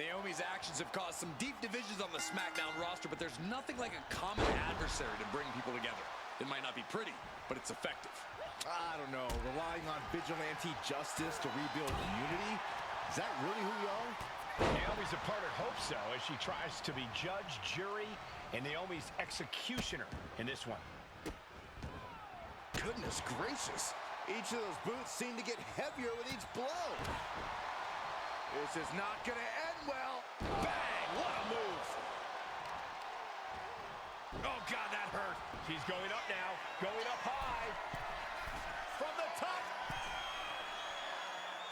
Naomi's actions have caused some deep divisions on the SmackDown roster, but there's nothing like a common adversary to bring people together. It might not be pretty, but it's effective. I don't know, relying on vigilante justice to rebuild unity? Is that really who we are? Naomi's opponent hopes so, as she tries to be judge, jury, and Naomi's executioner in this one. Goodness gracious. Each of those boots seem to get heavier with each blow. This is not going to end well. Bang! What a move! Oh, God, that hurt. She's going up now, going up high. From the top.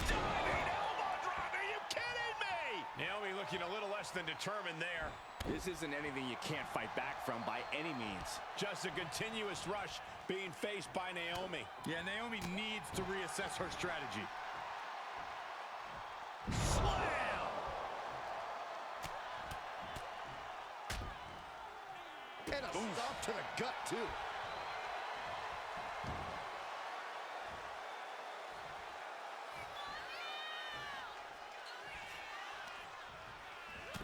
Diving elbow drop. Are you kidding me? Naomi looking a little less than determined there. This isn't anything you can't fight back from by any means. Just a continuous rush being faced by Naomi. Yeah, Naomi needs to reassess her strategy. Slam! And a stop to the gut, too.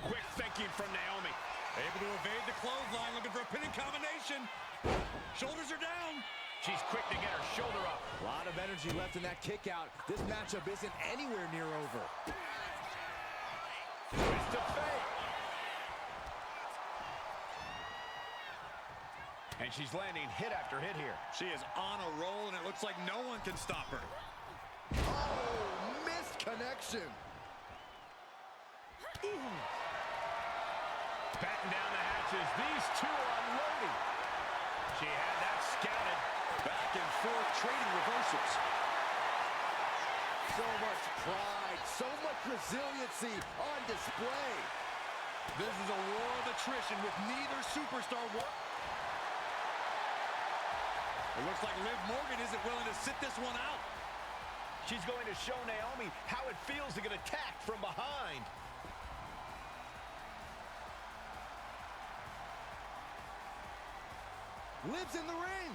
Quick thinking from Naomi. Able to evade the clothesline, looking for a pinning combination. Shoulders are down. She's quick to get her shoulder up. A lot of energy left in that kick out. This matchup isn't anywhere near over. Twist of fate. And she's landing hit after hit here. She is on a roll, and it looks like no one can stop her. Oh, missed connection. Batten down the hatches. These two are unloading. She had that scouted. Back and forth, trading reversals. So much pride, so much resiliency on display. This is a war of attrition with neither superstar. It looks like Liv Morgan isn't willing to sit this one out. She's going to show Naomi how it feels to get attacked from behind. Liv's in the ring.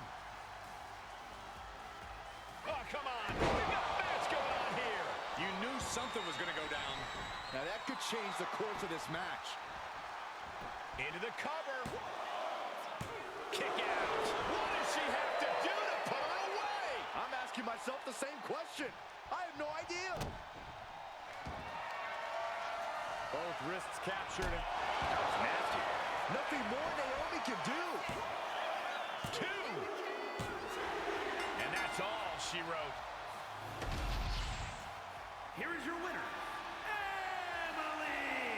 Oh, come on. We got a match going on here. You knew something was going to go down. Now that could change the course of this match. Into the cover. Kick out. What does she have to do to put her away? I'm asking myself the same question. I have no idea. Both wrists captured. That was nasty. Nothing more Naomi can do. Two. And that's all she wrote. Here is your winner, Emily!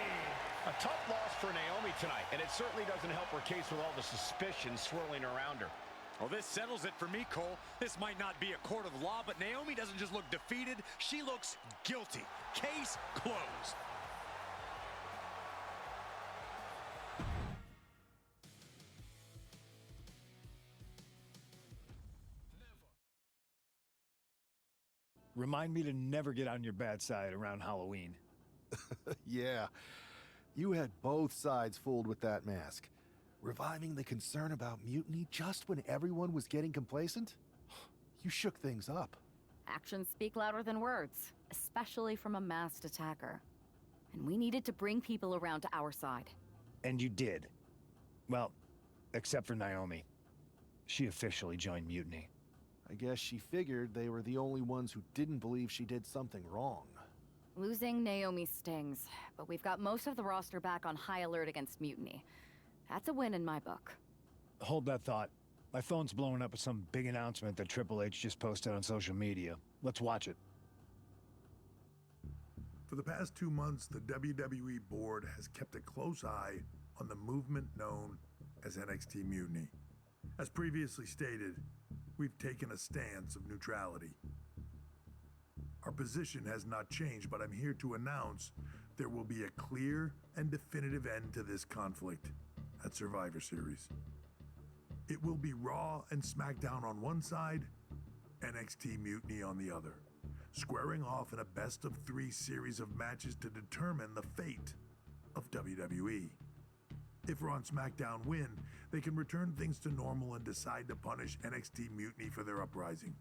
A tough loss for Naomi tonight, and it certainly doesn't help her case with all the suspicion swirling around her. Well, this settles it for me, Cole. This might not be a court of law, but Naomi doesn't just look defeated. She looks guilty. Case closed. Remind me to never get on your bad side around Halloween. Yeah, you had both sides fooled with that mask. Reviving the concern about mutiny just when everyone was getting complacent? You shook things up. Actions speak louder than words, especially from a masked attacker. And we needed to bring people around to our side. And you did. Well, except for Naomi. She officially joined Mutiny. I guess she figured they were the only ones who didn't believe she did something wrong. Losing Naomi stings, but we've got most of the roster back on high alert against Mutiny. That's a win in my book. Hold that thought. My phone's blowing up with some big announcement that Triple H just posted on social media. Let's watch it. For the past 2 months, the WWE board has kept a close eye on the movement known as NXT Mutiny. As previously stated, we've taken a stance of neutrality. Our position has not changed, but I'm here to announce there will be a clear and definitive end to this conflict at Survivor Series. It will be Raw and SmackDown on one side, NXT Mutiny on the other, squaring off in a best-of-3 series of matches to determine the fate of WWE. If Raw and SmackDown win, they can return things to normal and decide to punish NXT Mutiny for their uprising.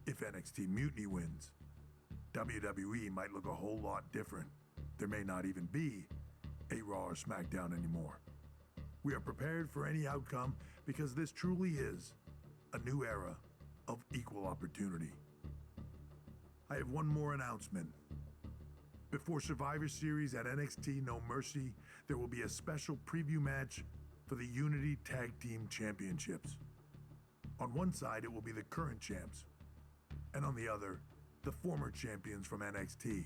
If NXT Mutiny wins, WWE might look a whole lot different. there may not even be a Raw or SmackDown anymore. We are prepared for any outcome because this truly is a new era of equal opportunity. I have one more announcement. Before Survivor Series at NXT No Mercy, there will be a special preview match for the Unity Tag Team Championships. On one side, it will be the current champs, and on the other, the former champions from NXT,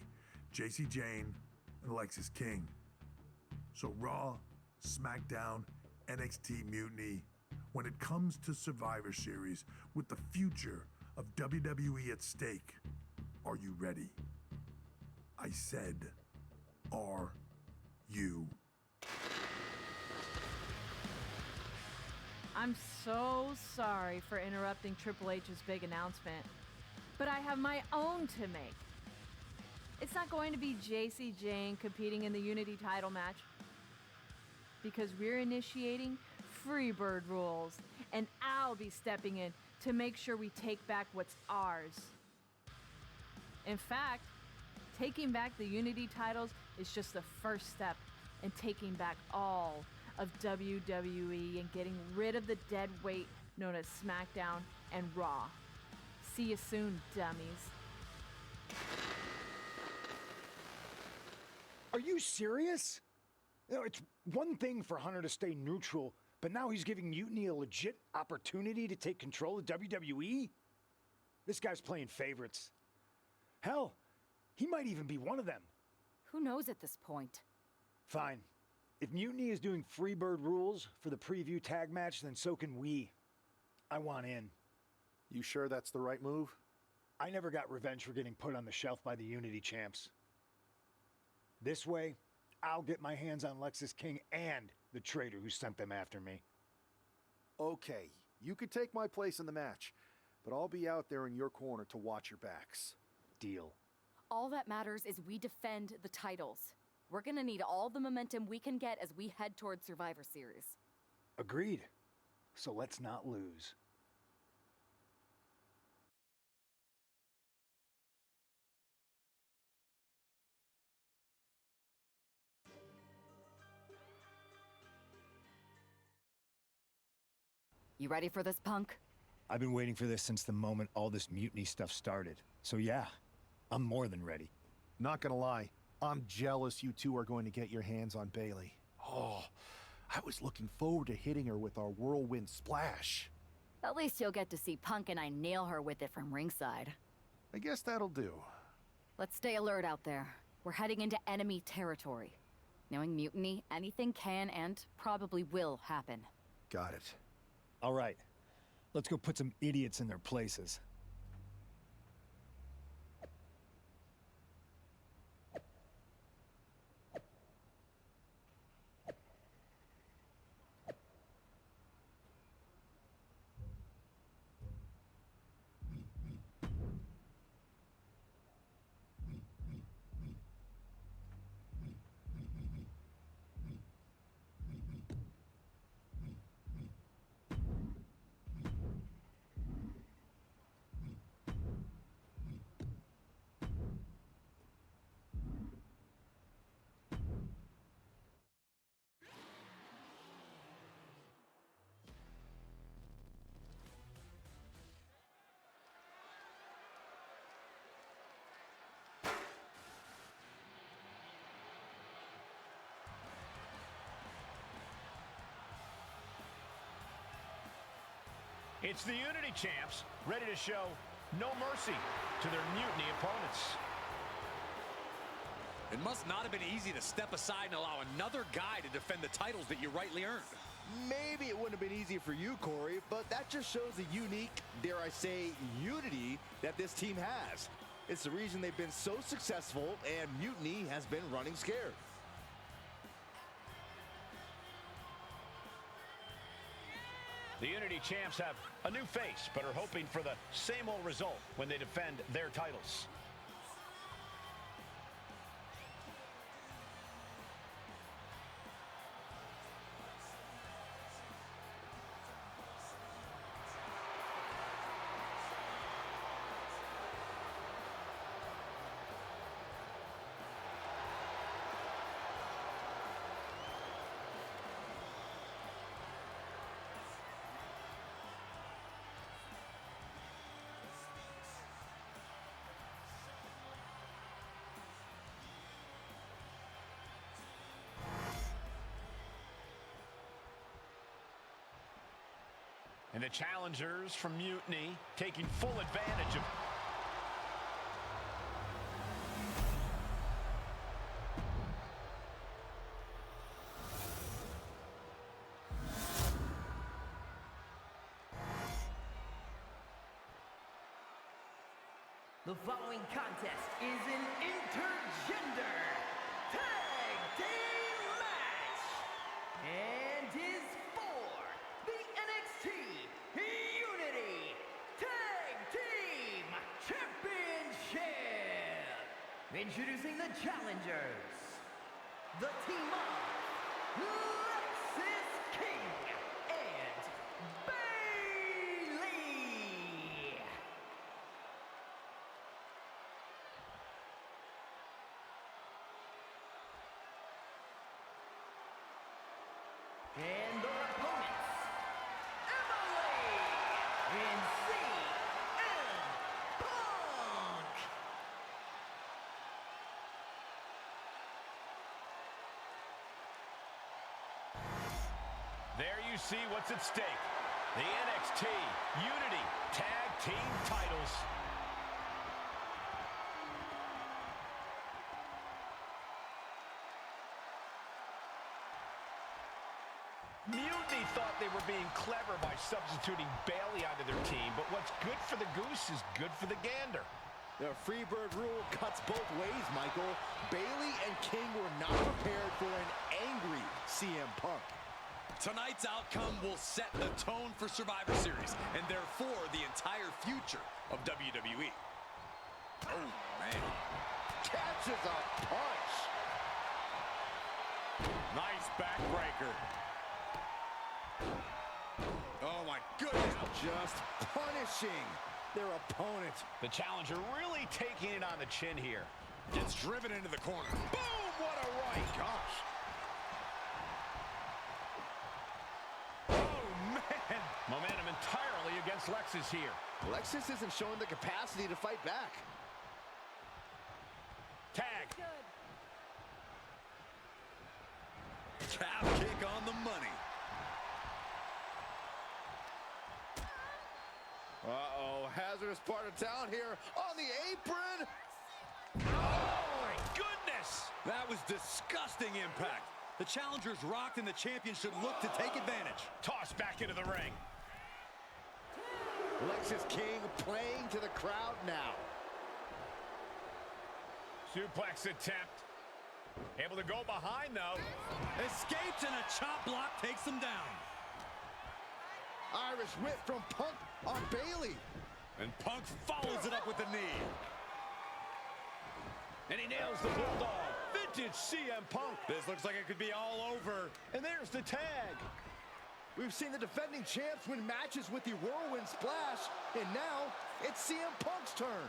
Jacy Jayne and Alexis King. So Raw, SmackDown, NXT Mutiny, when it comes to Survivor Series with the future of WWE at stake, are you ready? I said, are you? I'm so sorry for interrupting Triple H's big announcement, but I have my own to make. It's not going to be Jacy Jayne competing in the Unity title match, because we're initiating Freebird rules, and I'll be stepping in to make sure we take back what's ours. In fact, taking back the Unity titles is just the first step in taking back all of WWE and getting rid of the dead weight known as SmackDown and Raw. See you soon, dummies. Are you serious? You know, it's one thing for Hunter to stay neutral, but now he's giving Mutiny a legit opportunity to take control of WWE? This guy's playing favorites. Hell, he might even be one of them. Who knows at this point? Fine. If Mutiny is doing Freebird rules for the preview tag match, then so can we. I want in. You sure that's the right move? I never got revenge for getting put on the shelf by the Unity champs. This way, I'll get my hands on Alexis King and the traitor who sent them after me. Okay, you could take my place in the match, but I'll be out there in your corner to watch your backs. Deal. All that matters is we defend the titles. We're gonna need all the momentum we can get as we head towards Survivor Series. Agreed. So let's not lose. You ready for this, punk? I've been waiting for this since the moment all this mutiny stuff started. So yeah, I'm more than ready. Not gonna lie, I'm jealous you two are going to get your hands on Bayley. Oh, I was looking forward to hitting her with our whirlwind splash. At least you'll get to see Punk and I nail her with it from ringside. I guess that'll do. Let's stay alert out there. We're heading into enemy territory. Knowing Mutiny, anything can and probably will happen. Got it. All right, let's go put some idiots in their places. It's the Unity champs, ready to show no mercy to their Mutiny opponents. It must not have been easy to step aside and allow another guy to defend the titles that you rightly earned. Maybe it wouldn't have been easy for you, Corey, but that just shows the unique, dare I say, unity that this team has. It's the reason they've been so successful, and Mutiny has been running scared. The Unity champs have a new face, but are hoping for the same old result when they defend their titles. And the challengers from Mutiny taking full advantage of... The following contest is an intergender tag team match and is for the NXT Unity Tag Team Championship. Introducing the challengers, the team of Lexis King and Bayley. And their opponents, Emily and CM Punk. There you see what's at stake. The NXT Unity Tag Team titles. Mutiny thought they were being clever by substituting Bayley onto their team, but what's good for the goose is good for the gander. The Freebird rule cuts both ways, Michael. Bayley and King were not prepared for an angry CM Punk. Tonight's outcome will set the tone for Survivor Series, and therefore the entire future of WWE. Oh, man. Catches a punch. Nice backbreaker. Oh, my goodness. Just punishing their opponent. The challenger really taking it on the chin here. Gets driven into the corner. Boom! What a right! Gosh. Oh, man! Momentum entirely against Lexis here. Lexis isn't showing the capacity to fight back. Tag. Calf kick on the money. Uh-oh, hazardous part of town here on the apron. Oh, my goodness! That was disgusting impact. The challengers rocked and the champion should look to take advantage. Tossed back into the ring. Lexis King playing to the crowd now. Suplex attempt. Able to go behind, though. Escapes and a chop block takes him down. Irish whip from Punk on Bayley. And Punk follows it up with the knee. And he nails the Bulldog. Vintage CM Punk. This looks like it could be all over. And there's the tag. We've seen the defending champs win matches with the Whirlwind Splash, and now it's CM Punk's turn.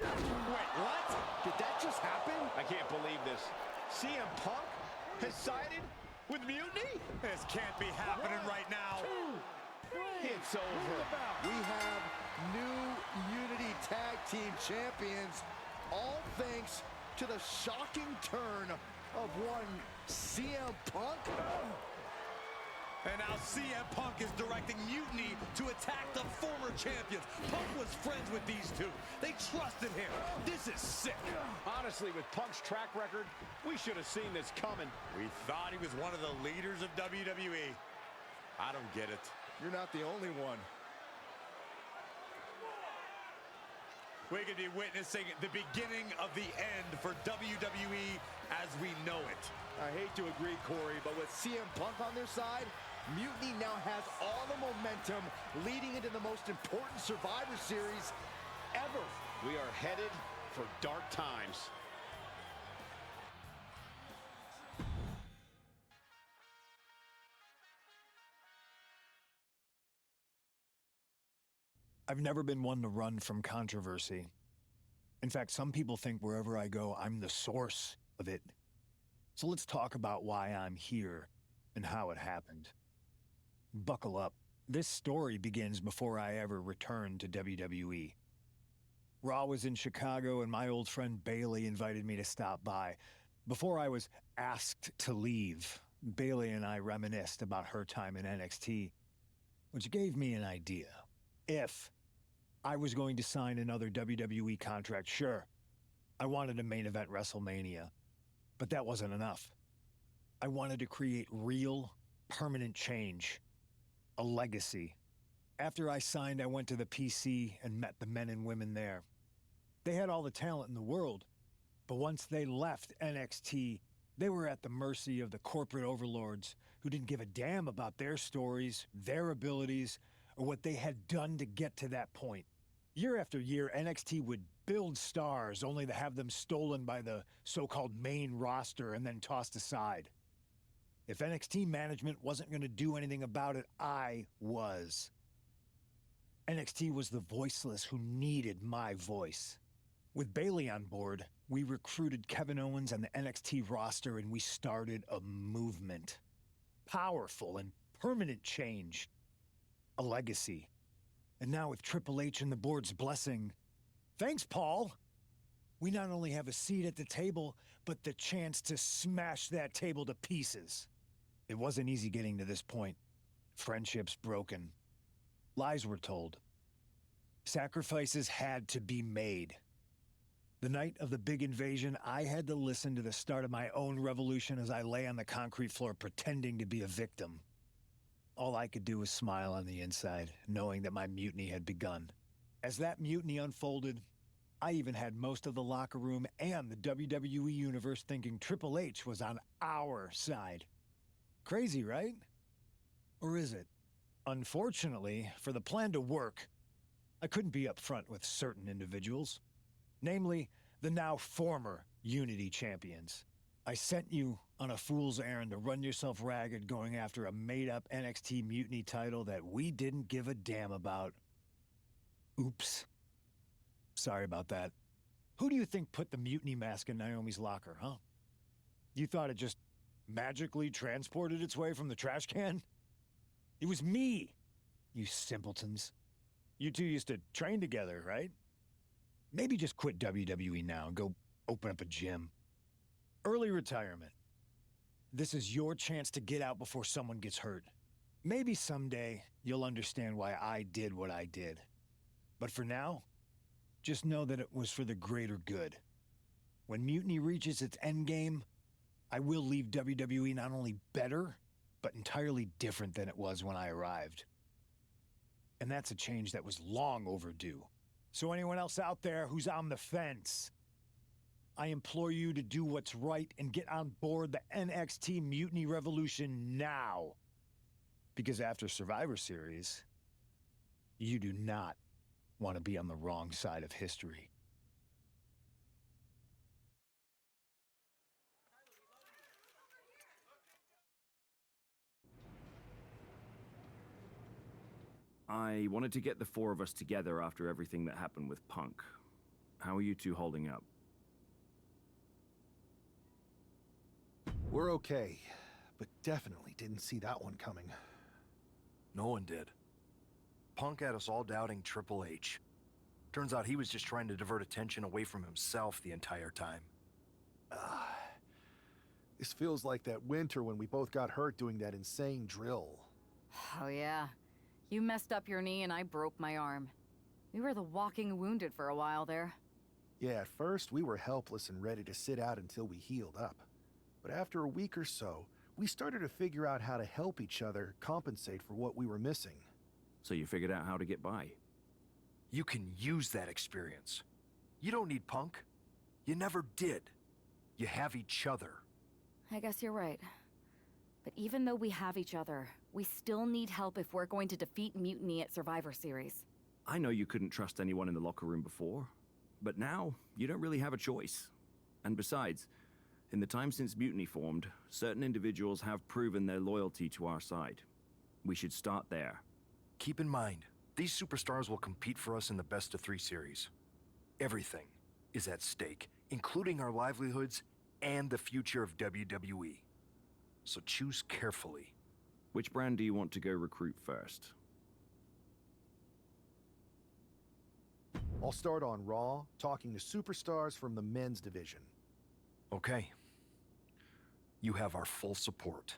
Wait, what? Did that just happen? I can't believe this. CM Punk has sided with Mutiny? This can't be happening right now. It's over. We have new Unity Tag Team Champions, all thanks to the shocking turn of one CM Punk. And now CM Punk is directing Mutiny to attack the former champions. Punk was friends with these two. They trusted him. This is sick. Honestly, with Punk's track record, we should have seen this coming. We thought he was one of the leaders of WWE. I don't get it. You're not the only one. We could be witnessing the beginning of the end for WWE as we know it. I hate to agree, Corey, but with CM Punk on their side, Mutiny now has all the momentum leading into the most important Survivor Series ever. We are headed for dark times. I've never been one to run from controversy. In fact, some people think wherever I go, I'm the source of it. So let's talk about why I'm here and how it happened. Buckle up. This story begins before I ever returned to WWE. Raw was in Chicago and my old friend Bayley invited me to stop by. Before I was asked to leave, Bayley and I reminisced about her time in NXT. which gave me an idea. If I was going to sign another WWE contract, sure, I wanted a main event WrestleMania, but that wasn't enough. I wanted to create real, permanent change, a legacy. After I signed, I went to the PC and met the men and women there. They had all the talent in the world, but once they left NXT, they were at the mercy of the corporate overlords who didn't give a damn about their stories, their abilities, or what they had done to get to that point. Year after year, NXT would build stars only to have them stolen by the so-called main roster and then tossed aside. If NXT management wasn't going to do anything about it, I was. NXT was the voiceless who needed my voice. With Bayley on board, we recruited Kevin Owens and the NXT roster, and we started a movement. Powerful and permanent change. A legacy. And now with Triple H and the board's blessing, thanks, Paul! We not only have a seat at the table, but the chance to smash that table to pieces. It wasn't easy getting to this point. Friendships broken. Lies were told. Sacrifices had to be made. The night of the big invasion, I had to listen to the start of my own revolution as I lay on the concrete floor pretending to be a victim. All I could do was smile on the inside, knowing that my mutiny had begun. As that mutiny unfolded, I even had most of the locker room and the WWE Universe thinking Triple H was on our side. Crazy, right? Or is it? Unfortunately, for the plan to work, I couldn't be upfront with certain individuals. Namely, the now former Unity champions. I sent you on a fool's errand to run yourself ragged going after a made-up NXT Mutiny title that we didn't give a damn about. Oops. Sorry about that. Who do you think put the Mutiny mask in Naomi's locker, huh? You thought it just magically transported its way from the trash can? It was me, you simpletons. You two used to train together, right? Maybe just quit WWE now and go open up a gym. Early retirement. This is your chance to get out before someone gets hurt. Maybe someday you'll understand why I did what I did. But for now, just know that it was for the greater good. When Mutiny reaches its endgame, I will leave WWE not only better, but entirely different than it was when I arrived. And that's a change that was long overdue. So anyone else out there who's on the fence, I implore you to do what's right and get on board the NXT Mutiny Revolution now. Because after Survivor Series, you do not want to be on the wrong side of history. I wanted to get the four of us together after everything that happened with Punk. How are you two holding up? We're okay, but definitely didn't see that one coming. No one did. Punk had us all doubting Triple H. Turns out he was just trying to divert attention away from himself the entire time. This feels like that winter when we both got hurt doing that insane drill. Oh yeah. You messed up your knee and I broke my arm. We were the walking wounded for a while there. Yeah, at first we were helpless and ready to sit out until we healed up. But after a week or so, we started to figure out how to help each other compensate for what we were missing. So you figured out how to get by? You can use that experience. You don't need Punk. You never did. You have each other. I guess you're right. But even though we have each other, we still need help if we're going to defeat Mutiny at Survivor Series. I know you couldn't trust anyone in the locker room before, but now you don't really have a choice. And besides, in the time since Mutiny formed, certain individuals have proven their loyalty to our side. We should start there. Keep in mind, these superstars will compete for us in the best-of-3 series. Everything is at stake, including our livelihoods and the future of WWE. So choose carefully. Which brand do you want to go recruit first? I'll start on Raw, talking to superstars from the men's division. Okay. You have our full support.